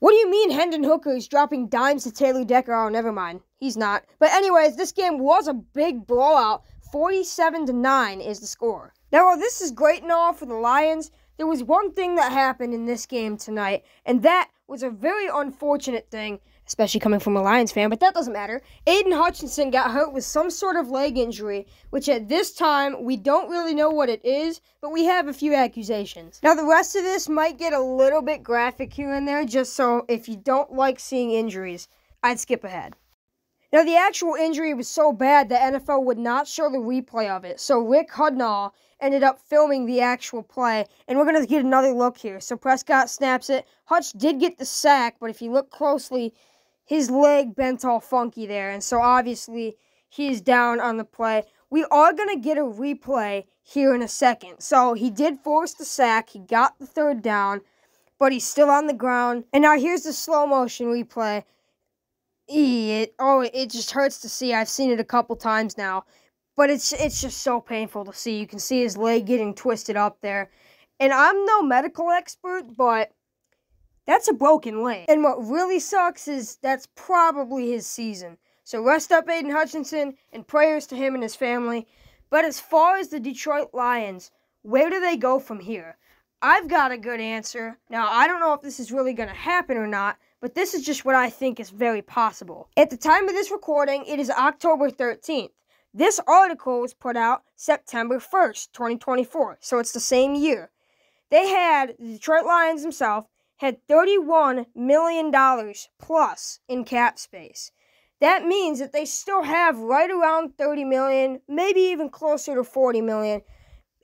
What do you mean Hendon Hooker is dropping dimes to Taylor Decker? Oh, never mind. He's not. But anyways, this game was a big blowout. 47-9 is the score. Now, while this is great and all for the Lions, there was one thing that happened in this game tonight, and that was a very unfortunate thing, especially coming from a Lions fan, but that doesn't matter. Aiden Hutchinson got hurt with some sort of leg injury, which at this time, we don't really know what it is, but we have a few accusations. Now, the rest of this might get a little bit graphic here and there, just so if you don't like seeing injuries, I'd skip ahead. Now, the actual injury was so bad that NFL would not show the replay of it, so Rick Hudnall ended up filming the actual play, and we're going to get another look here. So Prescott snaps it. Hutch did get the sack, but if you look closely, his leg bent all funky there, and so obviously he's down on the play. We are going to get a replay here in a second. So he did force the sack. He got the third down, but he's still on the ground. And now here's the slow motion replay. It just hurts to see. I've seen it a couple times now. But it's just so painful to see. You can see his leg getting twisted up there. And I'm no medical expert, but that's a broken leg. And what really sucks is that's probably his season. So rest up Aiden Hutchinson and prayers to him and his family. But as far as the Detroit Lions, where do they go from here? I've got a good answer. Now, I don't know if this is really going to happen or not, but this is just what I think is very possible. At the time of this recording, it is October 13th. This article was put out September 1st, 2024, so it's the same year. The Detroit Lions themselves had $31 million plus in cap space. That means that they still have right around $30 million, maybe even closer to $40 million,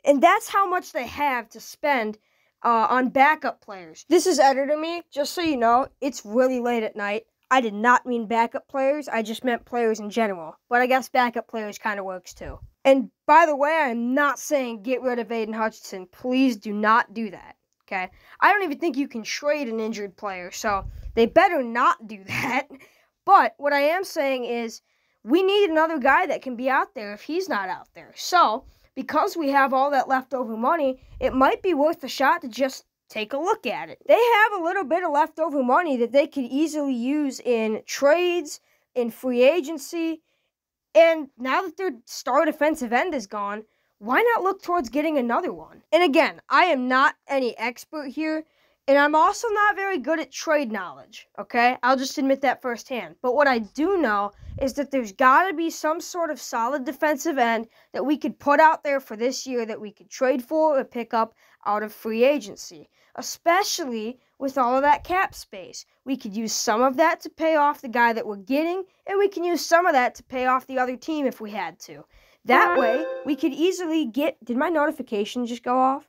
and that's how much they have to spend on backup players. This is editor me, just so you know, it's really late at night. I did not mean backup players, I just meant players in general. But I guess backup players kind of works too. And by the way, I'm not saying get rid of Aiden Hutchinson. Please do not do that, okay? I don't even think you can trade an injured player, so they better not do that. But what I am saying is we need another guy that can be out there if he's not out there. So, because we have all that leftover money, it might be worth a shot to just take a look at it. They have a little bit of leftover money that they could easily use in trades, in free agency, and now that their star defensive end is gone, why not look towards getting another one? And again, I am not any expert here, and I'm also not very good at trade knowledge, okay? I'll just admit that firsthand. But what I do know is that there's got to be some sort of solid defensive end that we could put out there for this year that we could trade for or pick up out of free agency, especially with all of that cap space. We could use some of that to pay off the guy that we're getting, and we can use some of that to pay off the other team if we had to. That way, we could easily get... Did my notification just go off?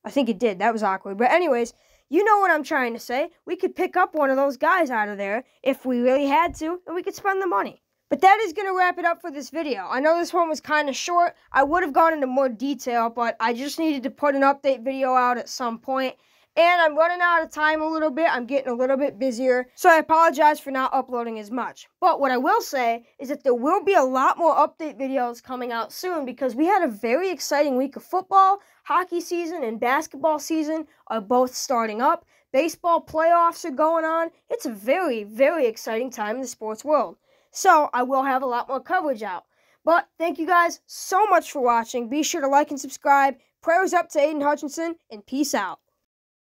I think it did. That was awkward. But anyways, you know what I'm trying to say. We could pick up one of those guys out of there if we really had to, and we could spend the money. But that is going to wrap it up for this video. I know this one was kind of short. I would have gone into more detail, but I just needed to put an update video out at some point. And I'm running out of time a little bit. I'm getting a little bit busier. So I apologize for not uploading as much. But what I will say is that there will be a lot more update videos coming out soon because we had a very exciting week of football. Hockey season and basketball season are both starting up. Baseball playoffs are going on. It's a very, very exciting time in the sports world. So I will have a lot more coverage out. But thank you guys so much for watching. Be sure to like and subscribe. Prayers up to Aiden Hutchinson, and peace out.